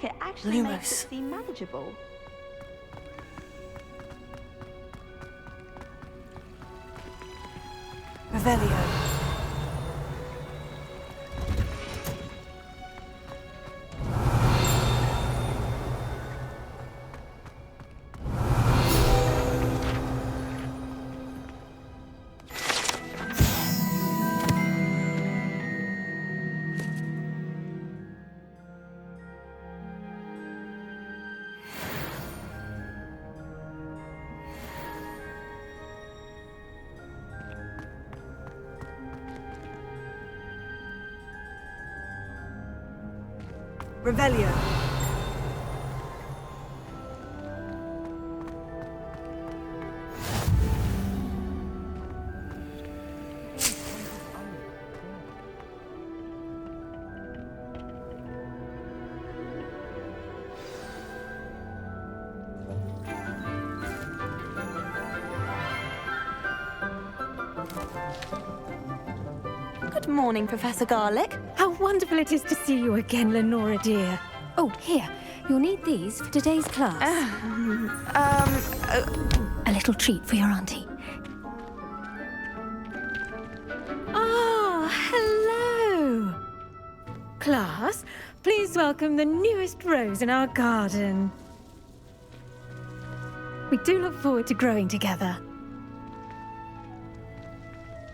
it actually makes Lumos. it seem manageable. Revelio. Revelio. Good morning, Professor Garlick. How wonderful it is to see you again, Lenora dear. Oh, here. You'll need these for today's class. A little treat for your auntie. Ah, hello. Class, please welcome the newest rose in our garden. We do look forward to growing together.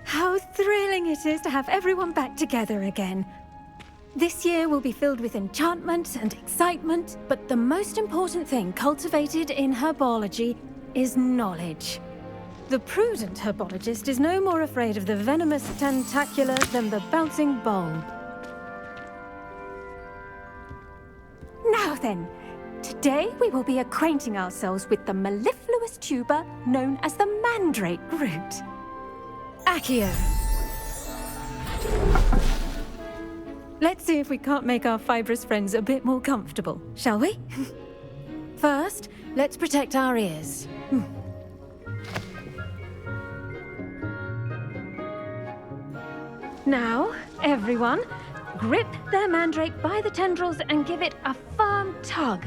How thrilling it is to have everyone back together again. This year will be filled with enchantment and excitement, but the most important thing cultivated in herbology is knowledge. The prudent herbologist is no more afraid of the venomous tentacular than the bouncing bulb. Now then, today we will be acquainting ourselves with the mellifluous tuber known as the mandrake root. Accio. Let's see if we can't make our fibrous friends a bit more comfortable, shall we? First, let's protect our ears. Now, everyone, grip their mandrake by the tendrils and give it a firm tug.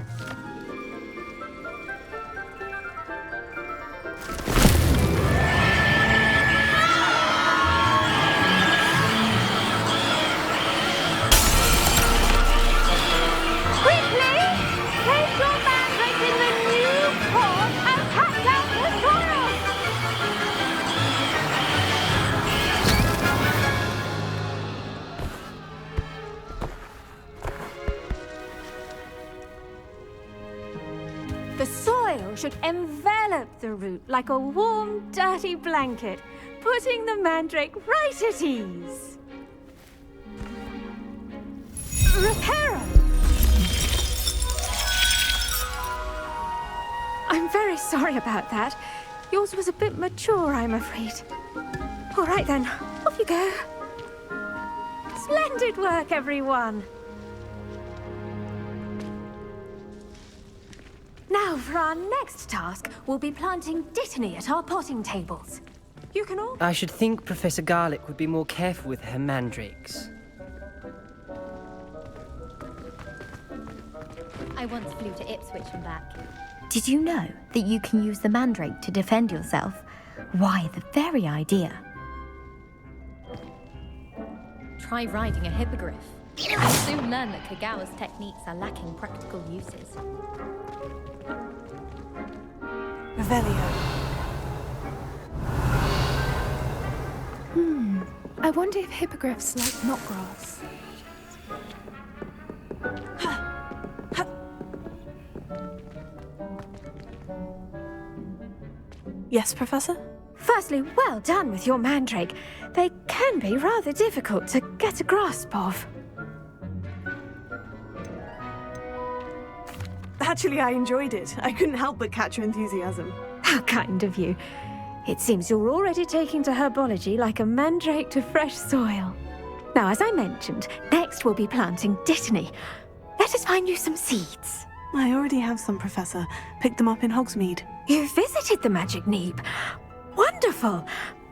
The soil should envelop the root like a warm, dirty blanket, putting the mandrake right at ease. Reparo! I'm very sorry about that. Yours was a bit mature, I'm afraid. All right then, off you go. Splendid work, everyone. Now, for our next task, we'll be planting dittany at our potting tables. You can all... I should think Professor Garlick would be more careful with her mandrakes. I once flew to Ipswich and back. Did you know that you can use the mandrake to defend yourself? Why, the very idea. Try riding a hippogriff. You'll soon learn that Kagawa's techniques are lacking practical uses. Revelio. I wonder if hippogriffs like knotgrass. Yes, Professor? Firstly, well done with your mandrake. They can be rather difficult to get a grasp of. Actually, I enjoyed it. I couldn't help but catch your enthusiasm. How kind of you. It seems you're already taking to herbology like a mandrake to fresh soil. Now, as I mentioned, next we'll be planting dittany. Let us find you some seeds. I already have some, Professor. Picked them up in Hogsmeade. You visited the Magic Neep. Wonderful!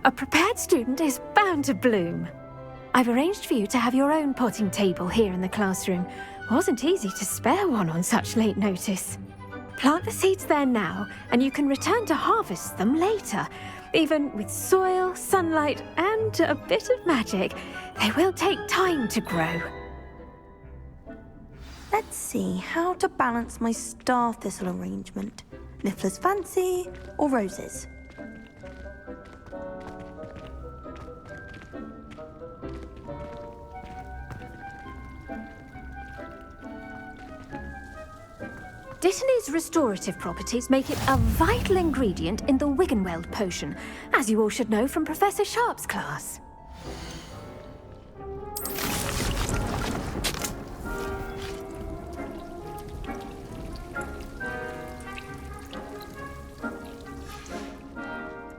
A prepared student is bound to bloom. I've arranged for you to have your own potting table here in the classroom. Wasn't easy to spare one on such late notice. Plant the seeds there now, and you can return to harvest them later. Even with soil, sunlight, and a bit of magic, they will take time to grow. Let's see how to balance my star thistle arrangement. Niffler's fancy or roses? Dittany's restorative properties make it a vital ingredient in the Wiggenweld potion, as you all should know from Professor Sharp's class.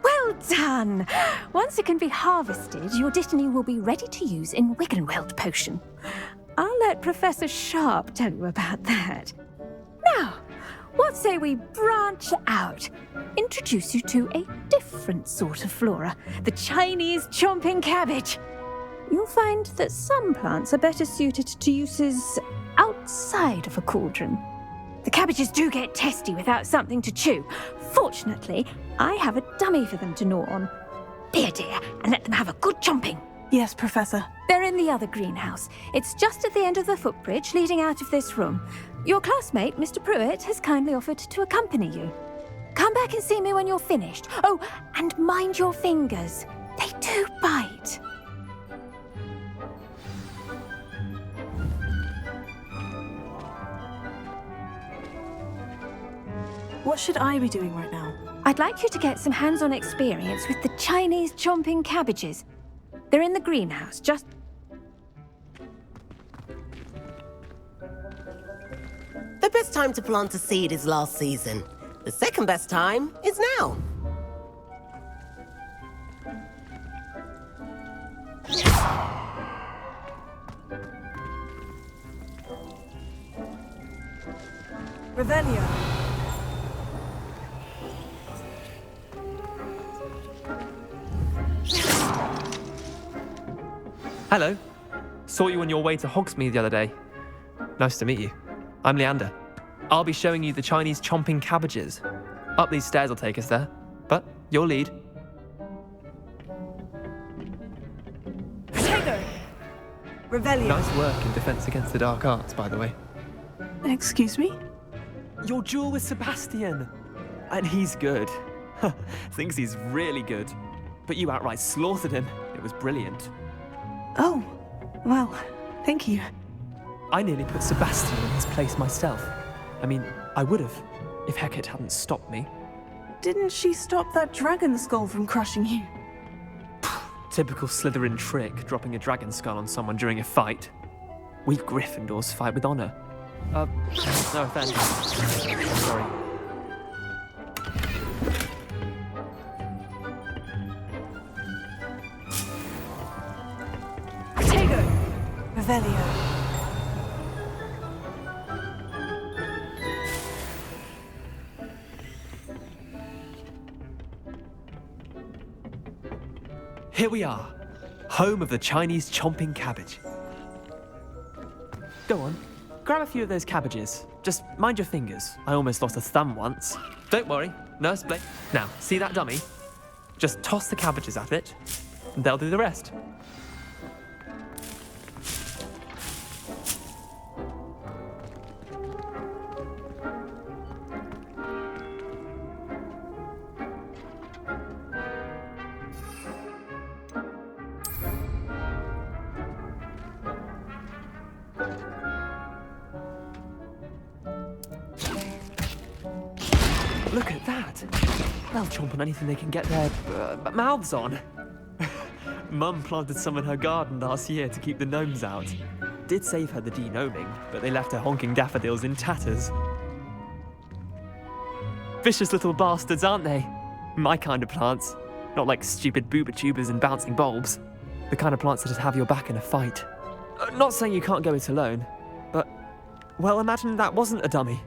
Well done! Once it can be harvested, your Dittany will be ready to use in Wiggenweld potion. I'll let Professor Sharp tell you about that. Now, what say we branch out? Introduce you to a different sort of flora, the Chinese chomping cabbage. You'll find that some plants are better suited to uses outside of a cauldron. The cabbages do get testy without something to chew. Fortunately, I have a dummy for them to gnaw on. Be a dear and let them have a good chomping. Yes, Professor. They're in the other greenhouse. It's just at the end of the footbridge leading out of this room. Your classmate, Mr. Pruitt, has kindly offered to accompany you. Come back and see me when you're finished. Oh, and mind your fingers. They do bite. What should I be doing right now? I'd like you to get some hands-on experience with the Chinese chomping cabbages. They're in the greenhouse, just... The best time to plant a seed is last season. The second best time is now. Revelio. Hello. Saw you on your way to Hogsmeade the other day. Nice to meet you. I'm Leander. I'll be showing you the Chinese chomping cabbages. Up these stairs will take us there, but you'll lead. Protego! Revelio. Nice work in Defense Against the Dark Arts, by the way. Excuse me? Your duel with Sebastian. And he's good. Thinks he's really good. But you outright slaughtered him. It was brilliant. Oh, well, thank you. I nearly put Sebastian in his place myself. I mean, I would have, if Hecate hadn't stopped me. Didn't she stop that dragon skull from crushing you? Typical Slytherin trick, dropping a dragon skull on someone during a fight. We Gryffindors fight with honor. No offense. Sorry. Protego! Revelio. Here we are, home of the Chinese chomping cabbage. Go on, grab a few of those cabbages. Just mind your fingers. I almost lost a thumb once. Don't worry, Nurse Blake. Now, see that dummy? Just toss the cabbages at it, and they'll do the rest. Look at that! They'll chomp on anything they can get their mouths on. Mum planted some in her garden last year to keep the gnomes out. Did save her the de-gnoming, but they left her honking daffodils in tatters. Vicious little bastards, aren't they? My kind of plants. Not like stupid booba tubers and bouncing bulbs. The kind of plants that just have your back in a fight. Not saying you can't go it alone, but, well, imagine that wasn't a dummy.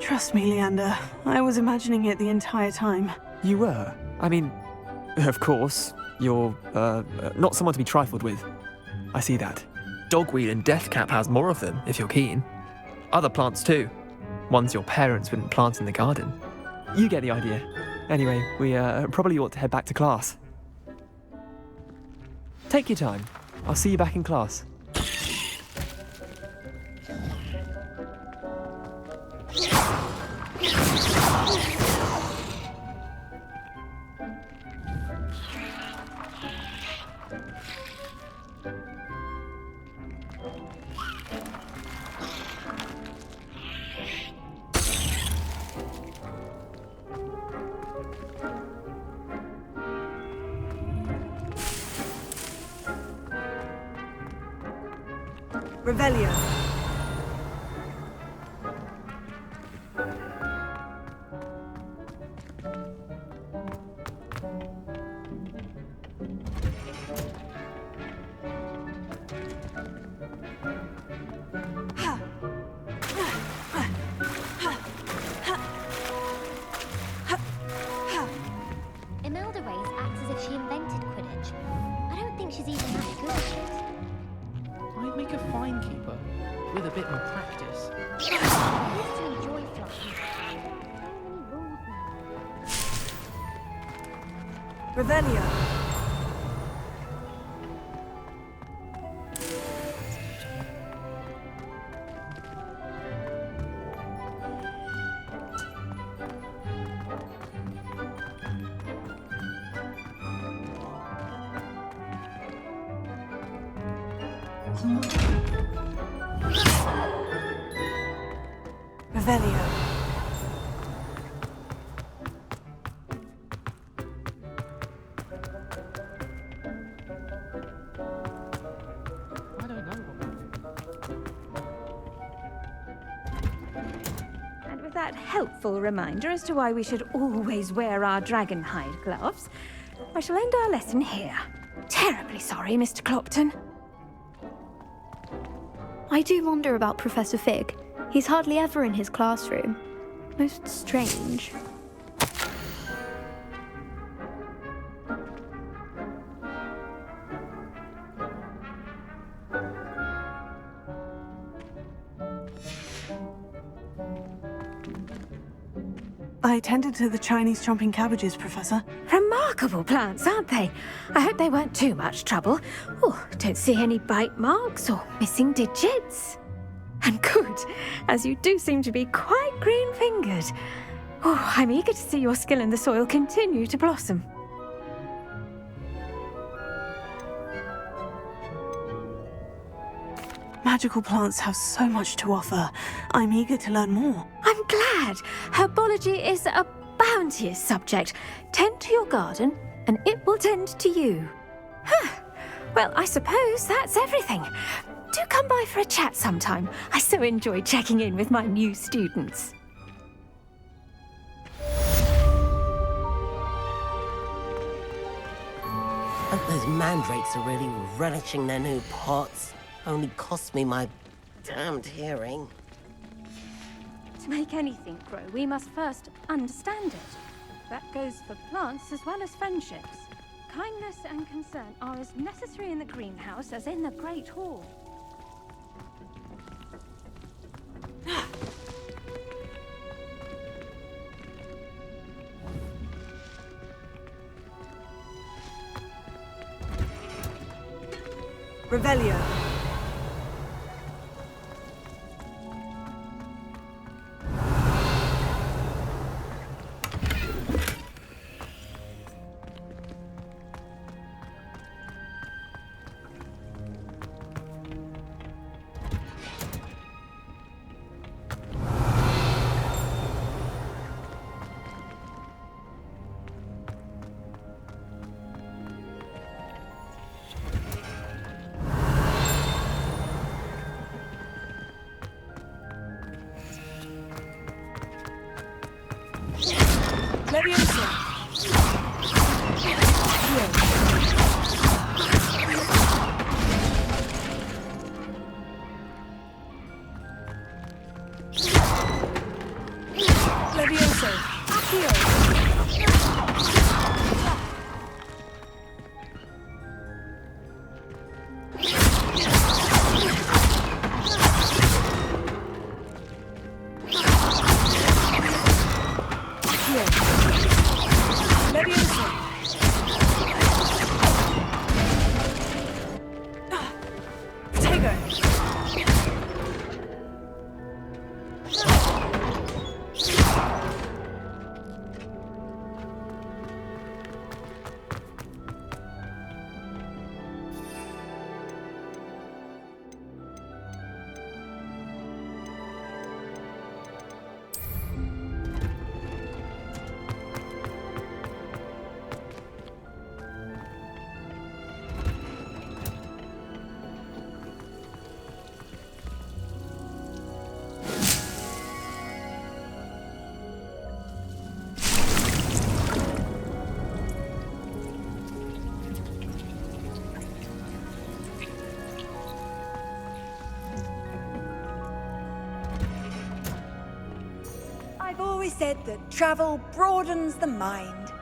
Trust me, Leander. I was imagining it the entire time. You were? I mean, of course, You're, not someone to be trifled with. I see that. Dogweed and deathcap has more of them, if you're keen. Other plants too. Ones your parents wouldn't plant in the garden. You get the idea. Anyway, we probably ought to head back to class. Take your time. I'll see you back in class. Revelio. Imelda Reyes acts as if she invented Quidditch. I don't think she's even that good at it. I'd make a fine keeper with a bit more practice. I used to enjoy flying. So many rules now. Revelio. Revelio. I don't know what we'll do. And with that helpful reminder as to why we should always wear our dragon hide gloves, I shall end our lesson here. Terribly sorry, Mr. Clopton. I do wonder about Professor Fig. He's hardly ever in his classroom. Most strange. I attended to the Chinese chomping cabbages, Professor. Remarkable plants, aren't they? I hope they weren't too much trouble. Oh, don't see any bite marks or missing digits. And good, as you do seem to be quite green-fingered. Oh, I'm eager to see your skill in the soil continue to blossom. Magical plants have so much to offer. I'm eager to learn more. I'm glad. Herbology is a bounteous subject. Tend to your garden, and it will tend to you. Huh. Well, I suppose that's everything. Do come by for a chat sometime. I so enjoy checking in with my new students. Hope those mandrakes are really relishing their new pots. Only cost me my damned hearing. To make anything grow, we must first understand it. That goes for plants as well as friendships. Kindness and concern are as necessary in the greenhouse as in the Great Hall. Revelio. always said that travel broadens the mind.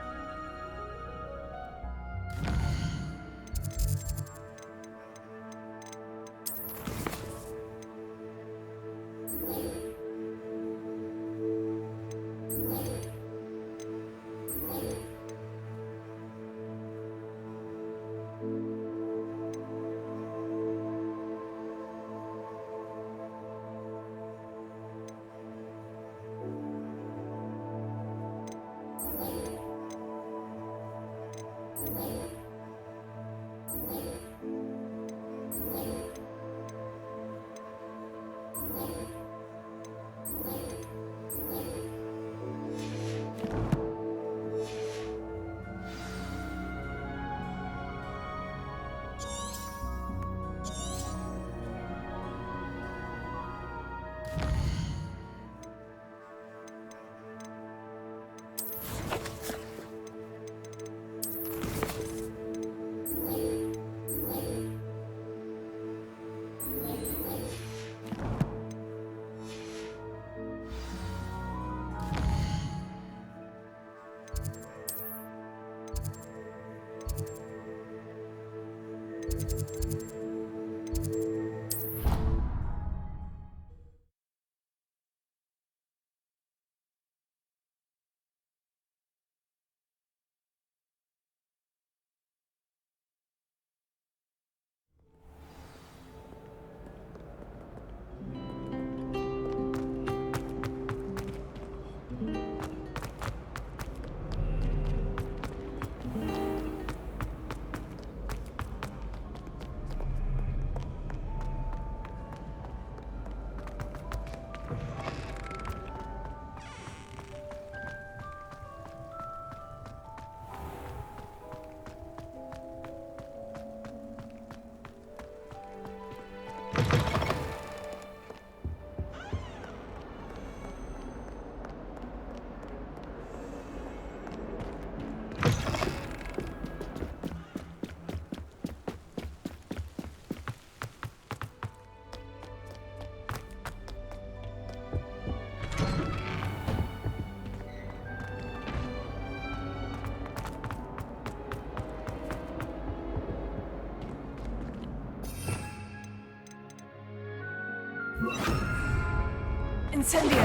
Incendio!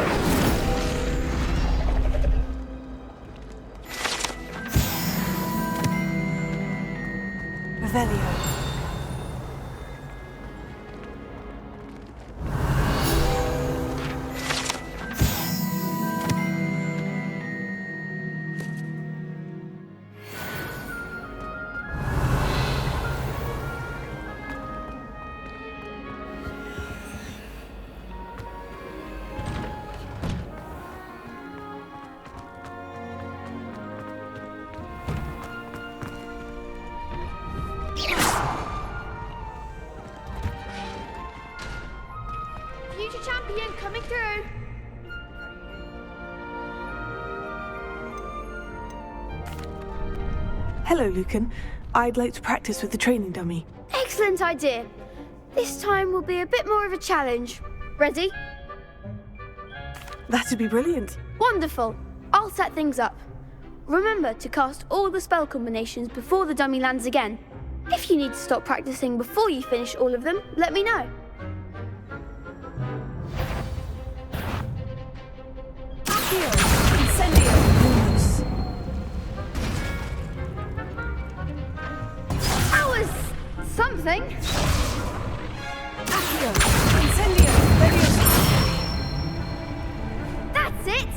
Revelio. Future champion coming through. Hello, Lucan. I'd like to practice with the training dummy. Excellent idea. This time will be a bit more of a challenge. Ready? That'd be brilliant. Wonderful. I'll set things up. Remember to cast all the spell combinations before the dummy lands again. If you need to stop practicing before you finish all of them, let me know. That was something. That's it.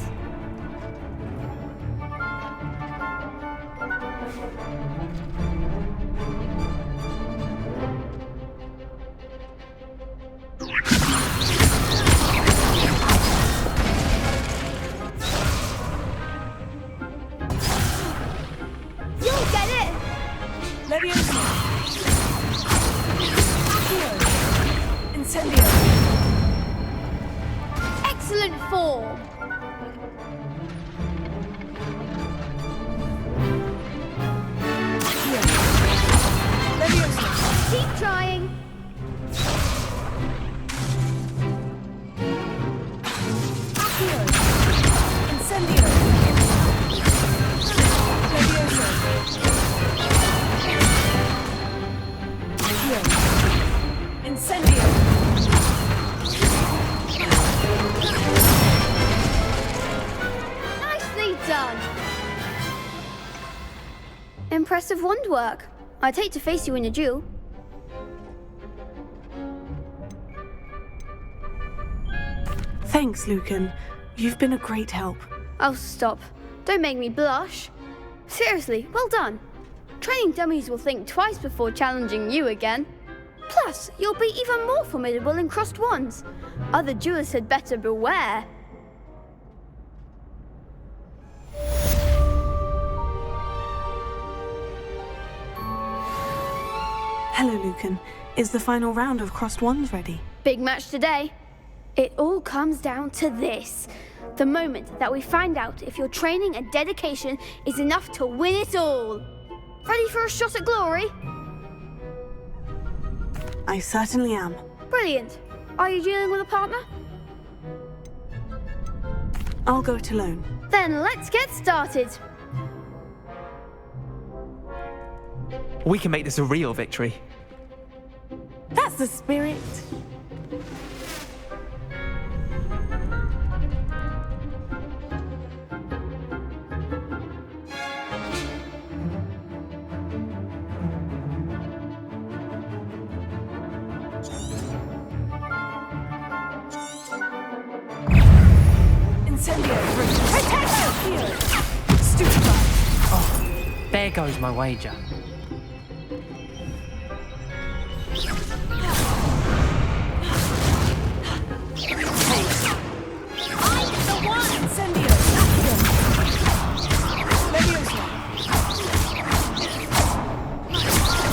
You'll get it. Leviosa. Incendio. Excellent form. Leviosa. Keep trying. Incendio. Incendio! Nicely done! Impressive wand work. I'd hate to face you in a duel. Thanks, Lucan. You've been a great help. Oh, stop. Don't make me blush. Seriously, well done. Training dummies will think twice before challenging you again. Plus, you'll be even more formidable in crossed wands. Other duelists had better beware. Hello, Lucan. Is the final round of crossed wands ready? Big match today. It all comes down to this. The moment that we find out if your training and dedication is enough to win it all. Ready for a shot at glory? I certainly am. Brilliant. Are you dealing with a partner? I'll go it alone. Then let's get started. We can make this a real victory. That's the spirit. There goes my wager.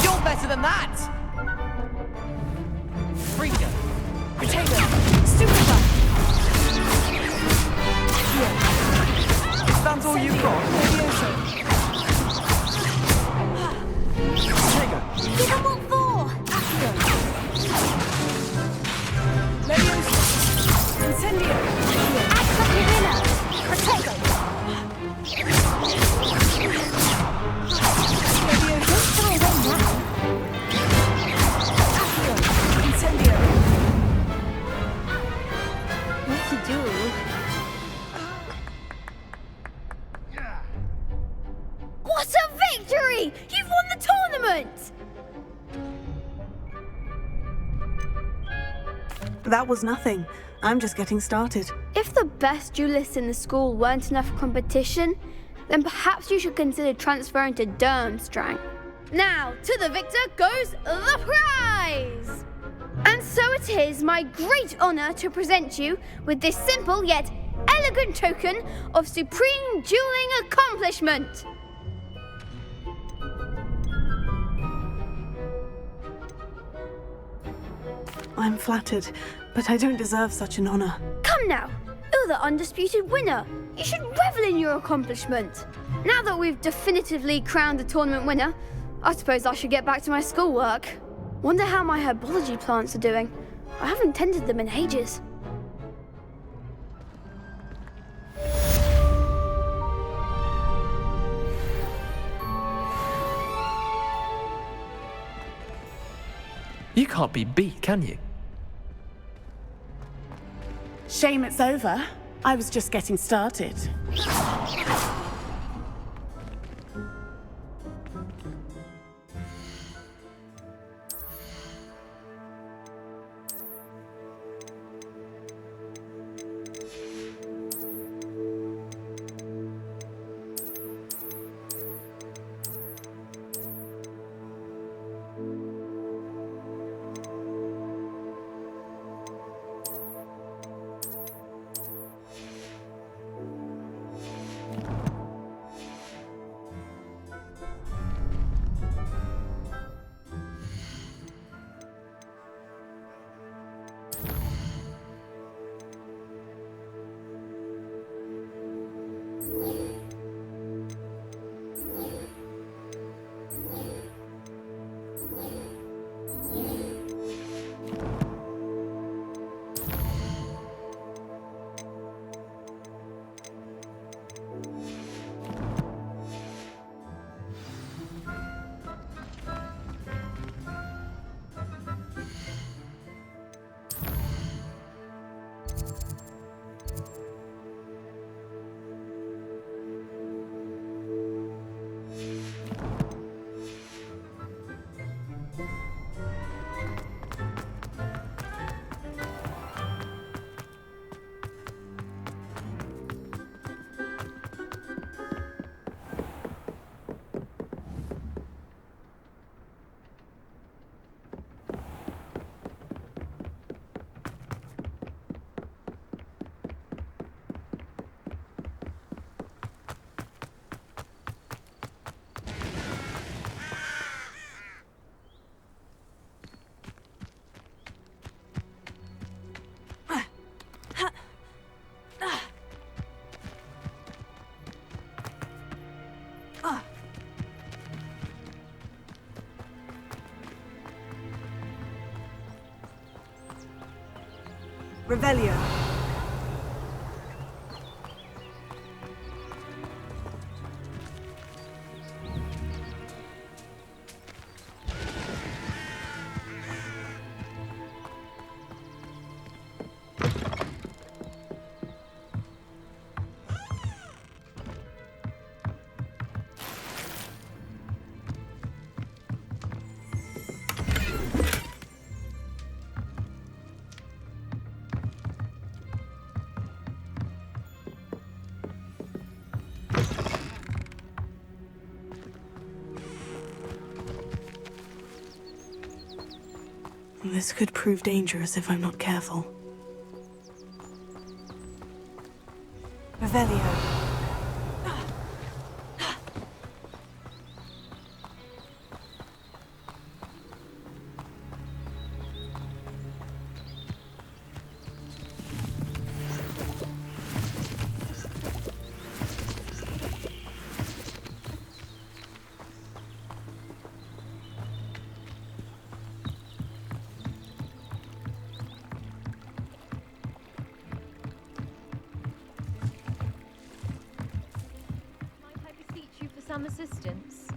You're better than that! Freedom! Potato! Stupefy! That's all you've got? Give them what for! Incendio! Activate Protego! Incendio! What to do? What a victory! You've won the tournament! That was nothing. I'm just getting started. If the best duelists in the school weren't enough for competition, then perhaps you should consider transferring to Durmstrang. Now, to the victor goes the prize! And so it is my great honor to present you with this simple yet elegant token of supreme dueling accomplishment. I'm flattered, but I don't deserve such an honor. Come now, you're the undisputed winner. You should revel in your accomplishment. Now that we've definitively crowned the tournament winner, I suppose I should get back to my schoolwork. Wonder how my herbology plants are doing. I haven't tended them in ages. You can't be beat, can you? Shame it's over. I was just getting started. Revelio. This could prove dangerous if I'm not careful. Revelio. Some assistance.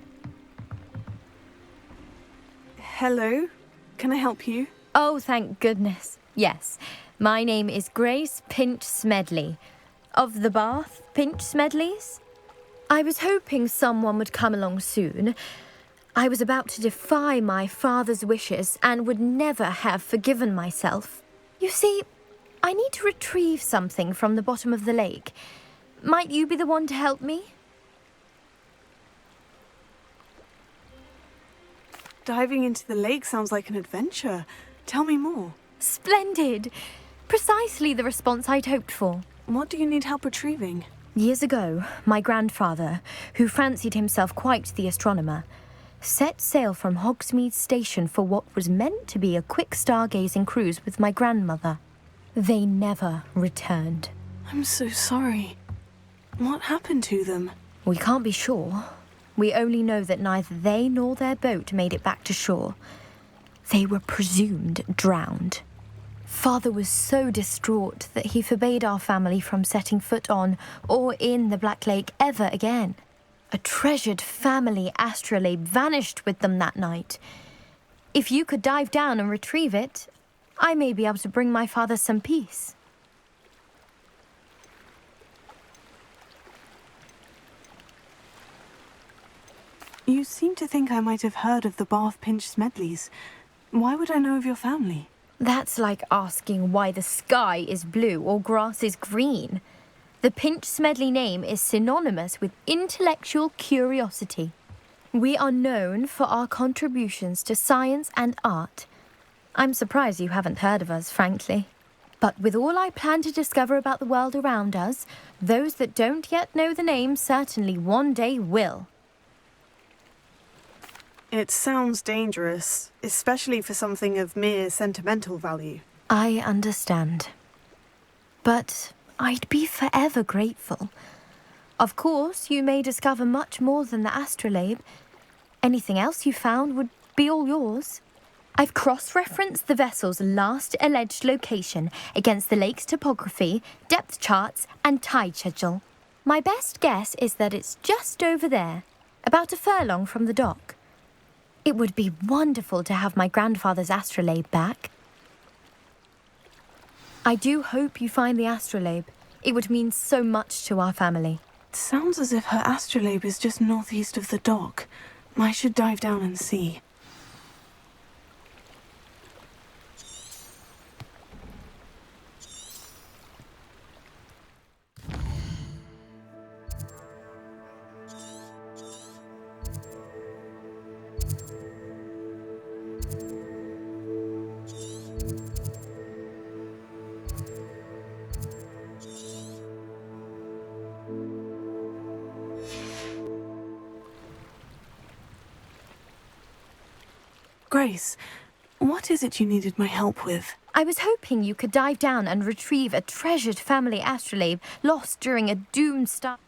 Hello? Can I help you? Oh, thank goodness. Yes. My name is Grace Pinch Smedley. Of the Bath Pinch Smedleys? I was hoping someone would come along soon. I was about to defy my father's wishes and would never have forgiven myself. You see, I need to retrieve something from the bottom of the lake. Might you be the one to help me? Diving into the lake sounds like an adventure. Tell me more. Splendid! Precisely the response I'd hoped for. What do you need help retrieving? Years ago, my grandfather, who fancied himself quite the astronomer, set sail from Hogsmeade Station for what was meant to be a quick stargazing cruise with my grandmother. They never returned. I'm so sorry. What happened to them? We can't be sure. We only know that neither they nor their boat made it back to shore. They were presumed drowned. Father was so distraught that he forbade our family from setting foot on or in the Black Lake ever again. A treasured family astrolabe vanished with them that night. If you could dive down and retrieve it, I may be able to bring my father some peace. You seem to think I might have heard of the Bath Pinch Smedleys. Why would I know of your family? That's like asking why the sky is blue or grass is green. The Pinch Smedley name is synonymous with intellectual curiosity. We are known for our contributions to science and art. I'm surprised you haven't heard of us, frankly. But with all I plan to discover about the world around us, those that don't yet know the name certainly one day will. It sounds dangerous, especially for something of mere sentimental value. I understand. But I'd be forever grateful. Of course, you may discover much more than the astrolabe. Anything else you found would be all yours. I've cross-referenced the vessel's last alleged location against the lake's topography, depth charts, and tide schedule. My best guess is that it's just over there, about a furlong from the dock. It would be wonderful to have my grandfather's astrolabe back. I do hope you find the astrolabe. It would mean so much to our family. It sounds as if her astrolabe is just northeast of the dock. I should dive down and see. Grace, what is it you needed my help with? I was hoping you could dive down and retrieve a treasured family astrolabe lost during a doomed star...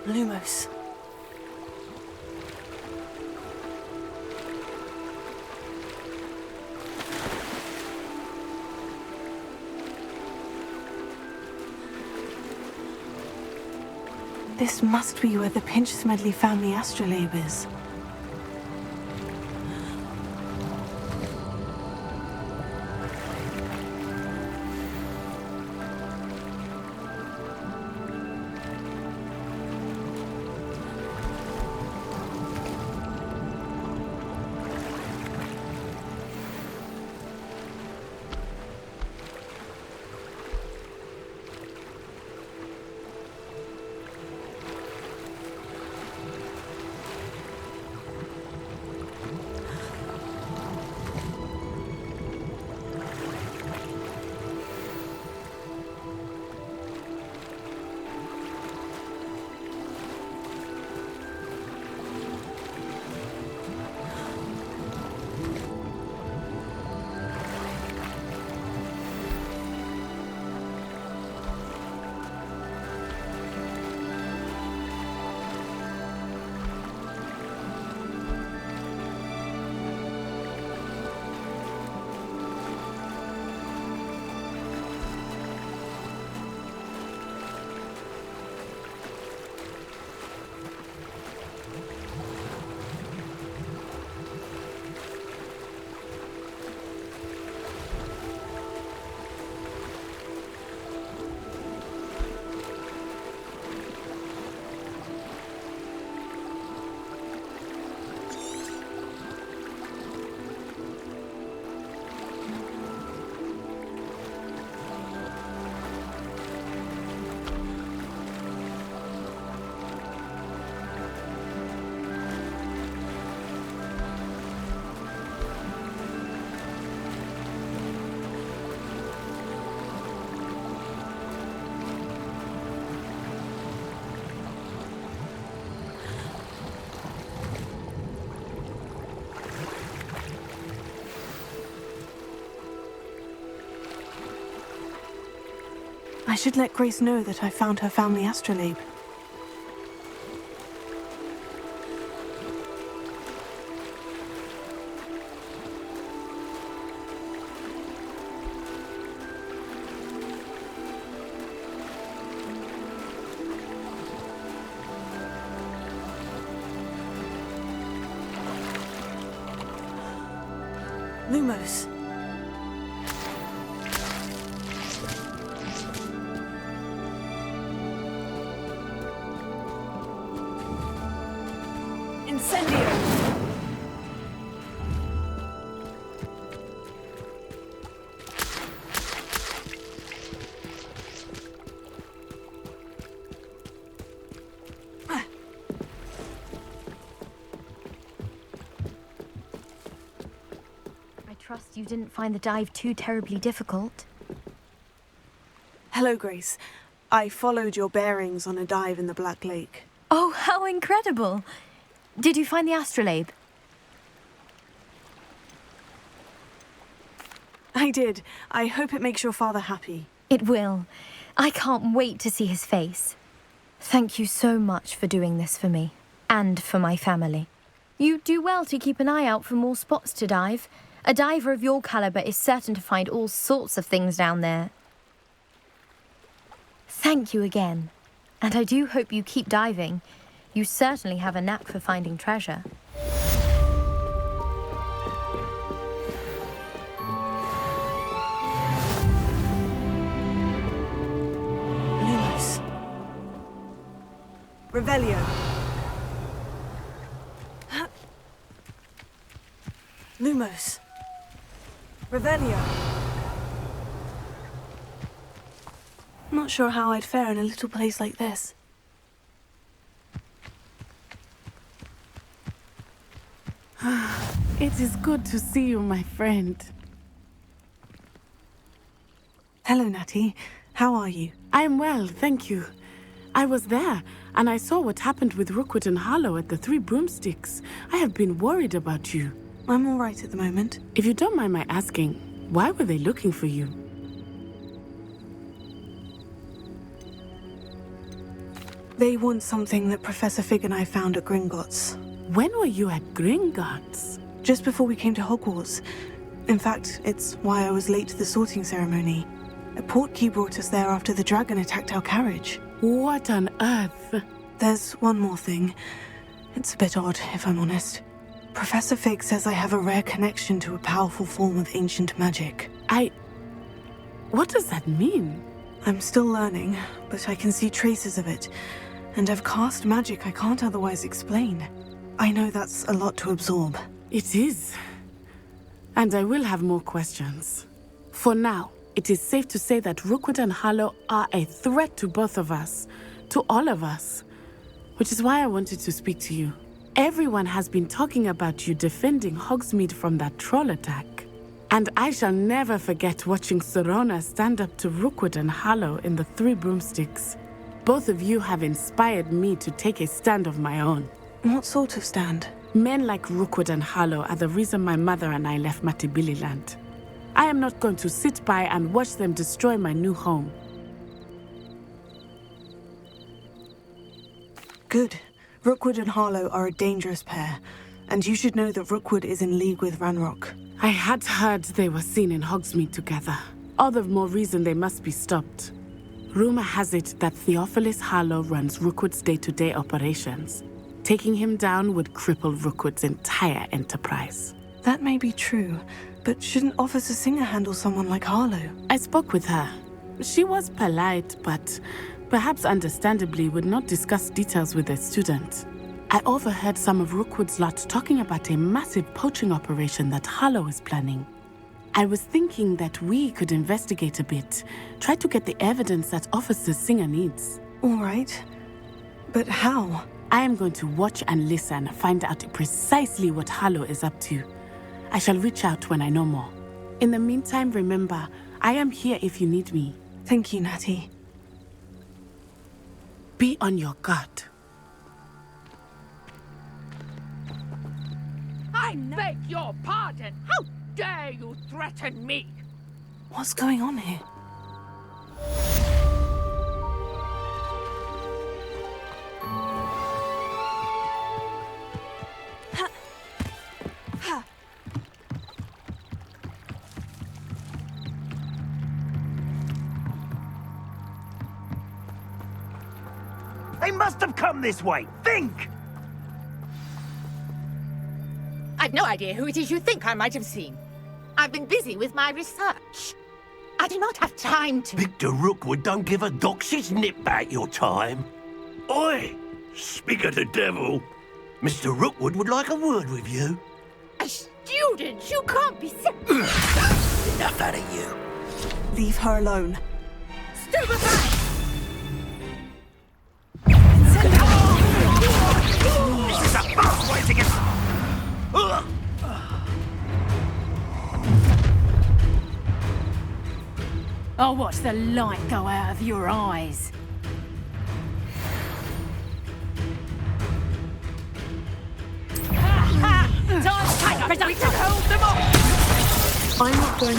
Lumos. This must be where the Pinch Smedley family astrolabe is. I should let Grace know that I found her family astrolabe. Lumos. Incendio! I trust you didn't find the dive too terribly difficult. Hello, Grace. I followed your bearings on a dive in the Black Lake. Oh, how incredible! Did you find the astrolabe? I did. I hope it makes your father happy. It will. I can't wait to see his face. Thank you so much for doing this for me, and for my family. You do well to keep an eye out for more spots to dive. A diver of your caliber is certain to find all sorts of things down there. Thank you again. And I do hope you keep diving. You certainly have a knack for finding treasure. Lumos. Revelio. Lumos. Revelio. Not sure how I'd fare in a little place like this. It is good to see you, my friend. Hello, Natty. How are you? I am well, thank you. I was there, and I saw what happened with Rookwood and Harlow at the Three Broomsticks. I have been worried about you. I'm all right at the moment. If you don't mind my asking, why were they looking for you? They want something that Professor Fig and I found at Gringotts. When were you at Gringotts? Just before we came to Hogwarts. In fact, it's why I was late to the sorting ceremony. A portkey brought us there after the dragon attacked our carriage. What on earth? There's one more thing. It's a bit odd, if I'm honest. Professor Fig says I have a rare connection to a powerful form of ancient magic. What does that mean? I'm still learning, but I can see traces of it. And I've cast magic I can't otherwise explain. I know that's a lot to absorb. It is. And I will have more questions. For now, it is safe to say that Rookwood and Harlow are a threat to both of us. To all of us. Which is why I wanted to speak to you. Everyone has been talking about you defending Hogsmeade from that troll attack. And I shall never forget watching Sorona stand up to Rookwood and Harlow in the Three Broomsticks. Both of you have inspired me to take a stand of my own. What sort of stand? Men like Rookwood and Harlow are the reason my mother and I left Matibililand. I am not going to sit by and watch them destroy my new home. Good. Rookwood and Harlow are a dangerous pair, and you should know that Rookwood is in league with Ranrock. I had heard they were seen in Hogsmeade together. All the more reason they must be stopped. Rumor has it that Theophilus Harlow runs Rookwood's day-to-day operations. Taking him down would cripple Rookwood's entire enterprise. That may be true, but shouldn't Officer Singer handle someone like Harlow? I spoke with her. She was polite, but perhaps understandably would not discuss details with a student. I overheard some of Rookwood's lot talking about a massive poaching operation that Harlow is planning. I was thinking that we could investigate a bit, try to get the evidence that Officer Singer needs. All right. But how? I am going to watch and listen, find out precisely what Harlow is up to. I shall reach out when I know more. In the meantime, remember, I am here if you need me. Thank you, Natty. Be on your guard. I beg your pardon. How dare you threaten me? What's going on here? They must have come this way. Think! I've no idea who it is you think I might have seen. I've been busy with my research. I do not have time to... Victor Rookwood don't give a doxy's nip back your time. Oi! Speak of the devil. Mr. Rookwood would like a word with you. A student? You can't be... Enough out of you. Leave her alone. Stupefy! This is a fast way to get... I'll watch the light go out of your eyes. Time to take a production. We can hold them off. I'm not going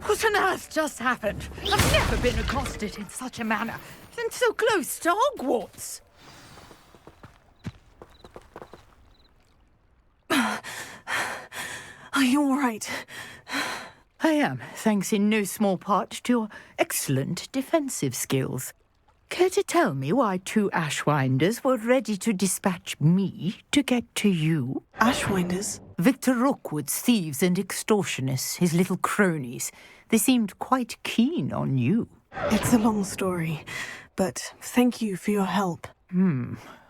What on earth just happened? I've never been accosted in such a manner, and so close to Hogwarts. Are you all right? I am, thanks in no small part to your excellent defensive skills. Care to tell me why two Ashwinders were ready to dispatch me to get to you? Ashwinders? Victor Rookwood's thieves and extortionists, his little cronies. They seemed quite keen on you. It's a long story, but thank you for your help.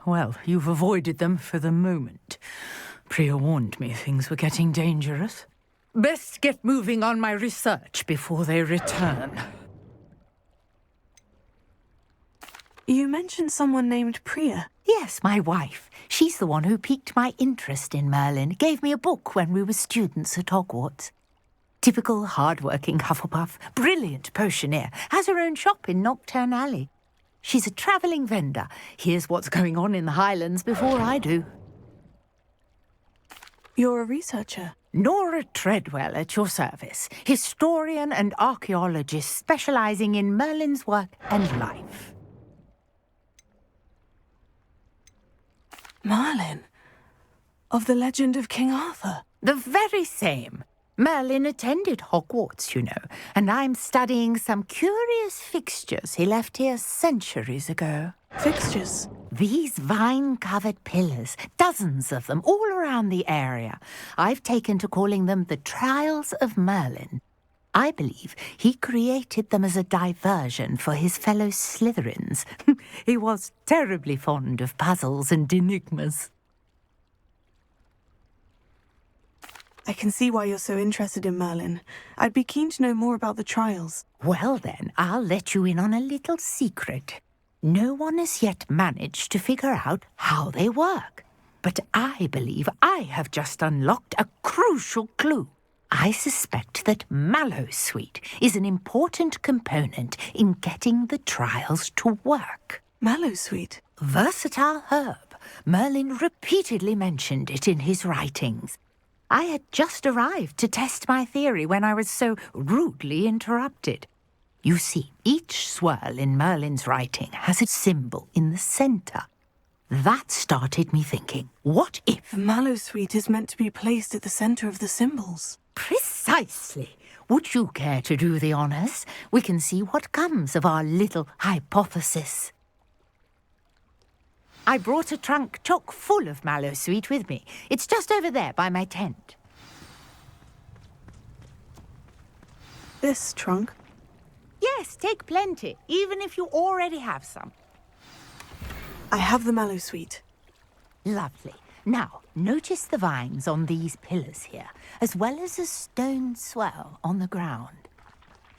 Well, you've avoided them for the moment. Priya warned me things were getting dangerous. Best get moving on my research before they return. You mentioned someone named Priya. Yes, my wife. She's the one who piqued my interest in Merlin. Gave me a book when we were students at Hogwarts. Typical hard-working Hufflepuff, brilliant potioneer, has her own shop in Nocturne Alley. She's a travelling vendor. Here's what's going on in the Highlands before I do. You're a researcher? Nora Treadwell at your service, historian and archaeologist specialising in Merlin's work and life. Merlin? Of the legend of King Arthur? The very same. Merlin attended Hogwarts, you know, and I'm studying some curious fixtures he left here centuries ago. Fixtures? These vine-covered pillars, dozens of them, all around the area. I've taken to calling them the Trials of Merlin. I believe he created them as a diversion for his fellow Slytherins. He was terribly fond of puzzles and enigmas. I can see why you're so interested in Merlin. I'd be keen to know more about the trials. Well then, I'll let you in on a little secret. No one has yet managed to figure out how they work. But I believe I have just unlocked a crucial clue. I suspect that Mallowsweet is an important component in getting the trials to work. Mallowsweet? Versatile herb. Merlin repeatedly mentioned it in his writings. I had just arrived to test my theory when I was so rudely interrupted. You see, each swirl in Merlin's writing has a symbol in the centre. That started me thinking, what if... The Mallowsweet is meant to be placed at the centre of the symbols. Precisely. Would you care to do the honours? We can see what comes of our little hypothesis. I brought a trunk chock full of Mallowsweet with me. It's just over there by my tent. This trunk? Yes, take plenty, even if you already have some. I have the Mallowsweet. Lovely. Now, notice the vines on these pillars here, as well as a stone swirl on the ground.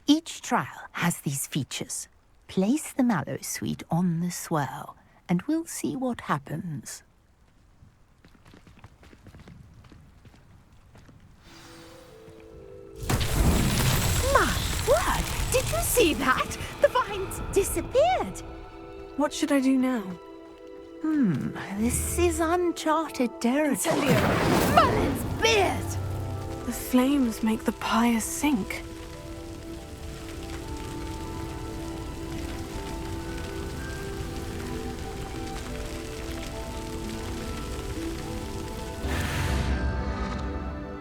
Each trial has these features. Place the Mallowsweet on the swirl, and we'll see what happens. My word! Did you see that? The vines disappeared. What should I do now? This is uncharted territory. Merlin's beard! The flames make the pyre sink.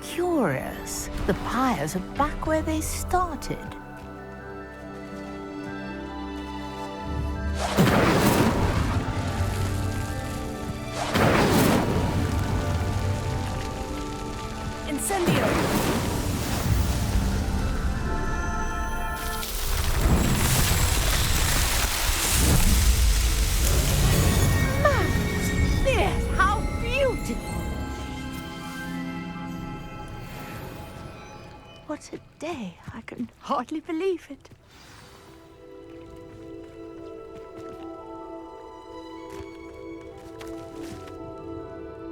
Curious. The pyres are back where they started. Incendio! Yes, how beautiful! What a day. I can hardly believe it.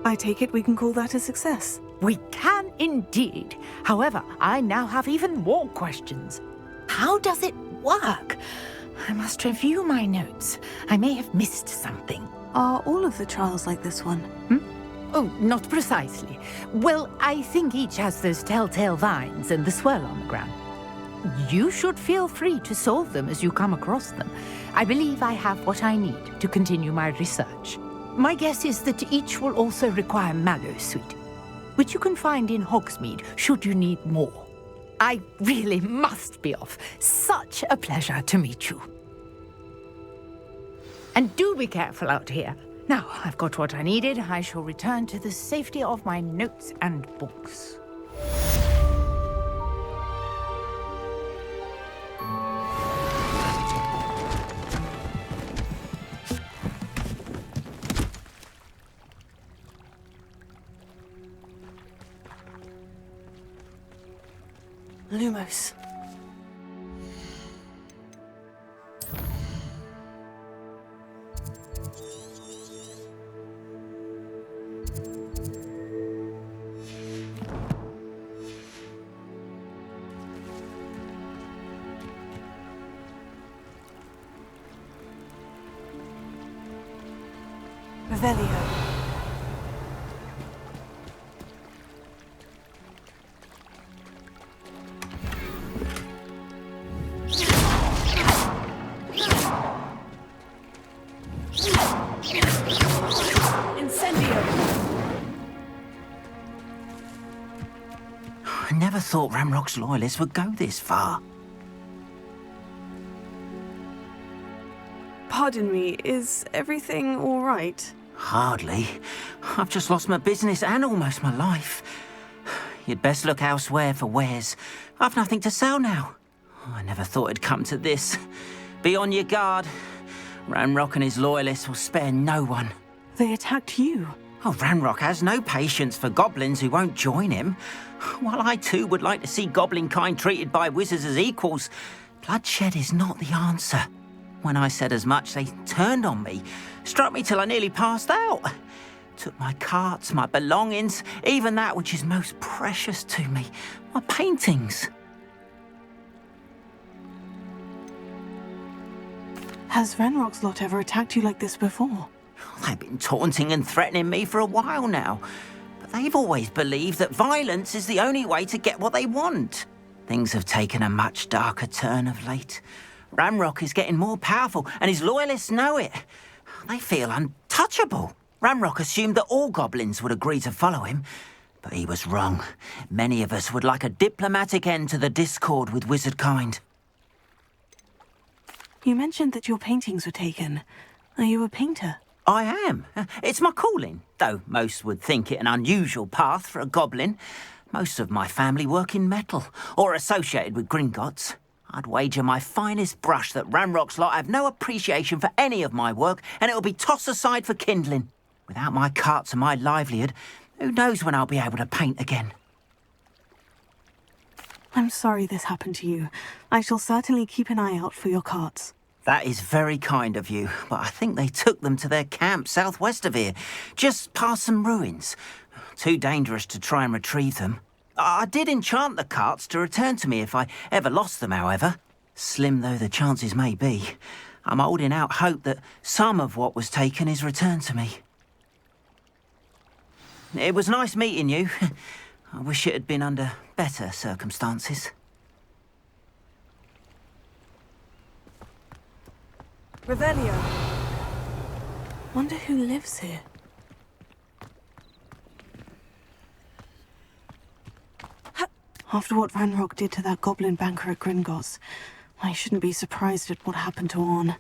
I take it we can call that a success. We can indeed. However, I now have even more questions. How does it work? I must review my notes. I may have missed something. Are all of the trials like this one? Oh, not precisely. Well, I think each has those telltale vines and the swirl on the ground. You should feel free to solve them as you come across them. I believe I have what I need to continue my research. My guess is that each will also require Mallowsweet, which you can find in Hogsmeade should you need more. I really must be off. Such a pleasure to meet you. And do be careful out here. Now, I've got what I needed. I shall return to the safety of my notes and books. Lumos. Revelio. I never thought Ramrock's loyalists would go this far. Pardon me, is everything all right? Hardly. I've just lost my business and almost my life. You'd best look elsewhere for wares. I've nothing to sell now. I never thought it'd come to this. Be on your guard. Ranrock and his loyalists will spare no one. They attacked you. Oh, Ranrock has no patience for goblins who won't join him. While I too would like to see goblin kind treated by wizards as equals, bloodshed is not the answer. When I said as much, they turned on me, struck me till I nearly passed out. Took my carts, my belongings, even that which is most precious to me, my paintings. Has Ranrock's lot ever attacked you like this before? They've been taunting and threatening me for a while now, but they've always believed that violence is the only way to get what they want. Things have taken a much darker turn of late. Ranrock is getting more powerful, and his loyalists know it. They feel untouchable. Ranrock assumed that all goblins would agree to follow him, but he was wrong. Many of us would like a diplomatic end to the discord with wizard kind. You mentioned that your paintings were taken. Are you a painter? I am. It's my calling, though most would think it an unusual path for a goblin. Most of my family work in metal, or associated with Gringotts. I'd wager my finest brush that Ranrock's lot have no appreciation for any of my work, and it'll be tossed aside for kindling. Without my carts and my livelihood, who knows when I'll be able to paint again? I'm sorry this happened to you. I shall certainly keep an eye out for your carts. That is very kind of you, but I think they took them to their camp southwest of here, just past some ruins. Too dangerous to try and retrieve them. I did enchant the carts to return to me if I ever lost them, however. Slim though the chances may be, I'm holding out hope that some of what was taken is returned to me. It was nice meeting you. I wish it had been under better circumstances. Revelio. Wonder who lives here. After what Ranrock did to that goblin banker at Gringotts, I shouldn't be surprised at what happened to Orn.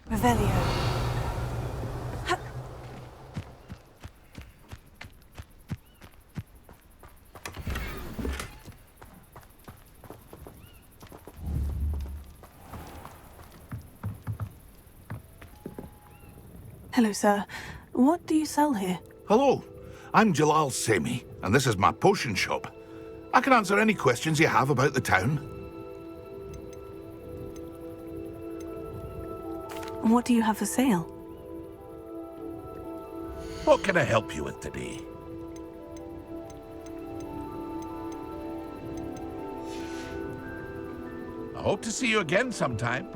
Revelio. Hello, sir. What do you sell here? Hello, I'm Jalal Semi, and this is my potion shop. I can answer any questions you have about the town. What do you have for sale? What can I help you with today? I hope to see you again sometime.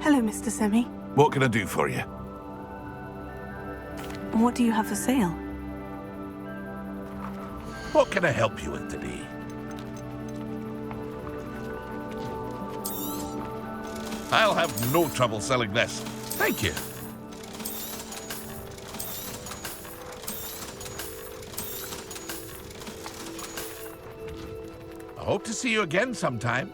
Hello, Mr. Semi. What can I do for you? What do you have for sale? What can I help you with today? I'll have no trouble selling this. Thank you. I hope to see you again sometime.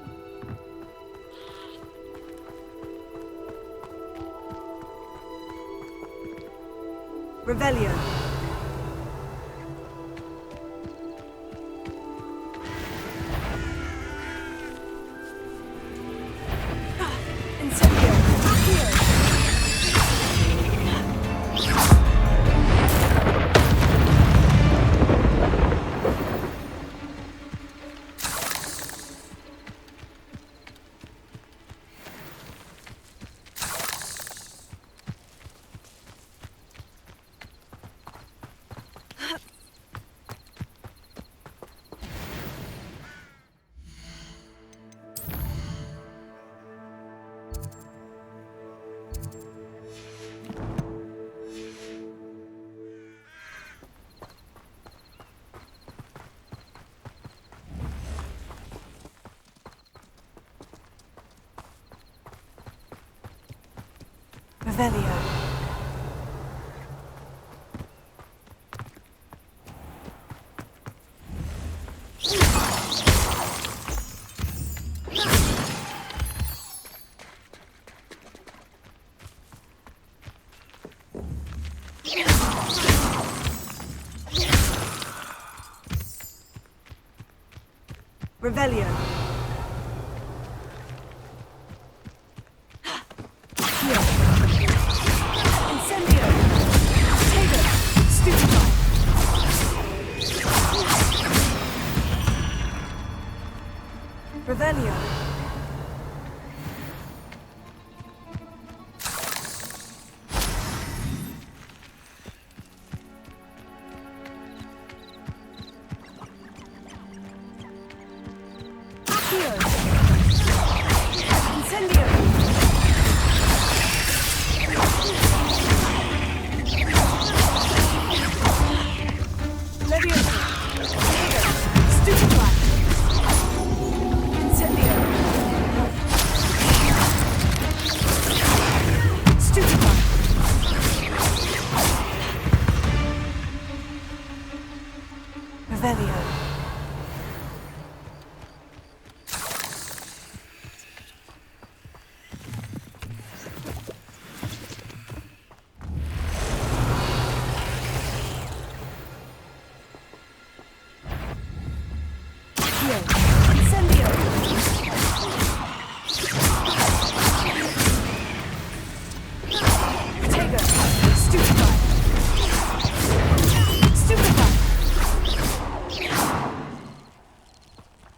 Revelio. Incendio. Accio. Revelio. Revelio. Incendio. Take it. Stupefy. Revelio. Incendio! Leviosa! Stupefy! Incendio! Stupefy! Revelio! Incendio! Protego! Stupefy! Stupefy!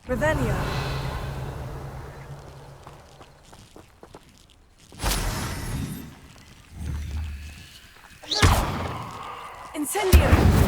Revelio! Incendio!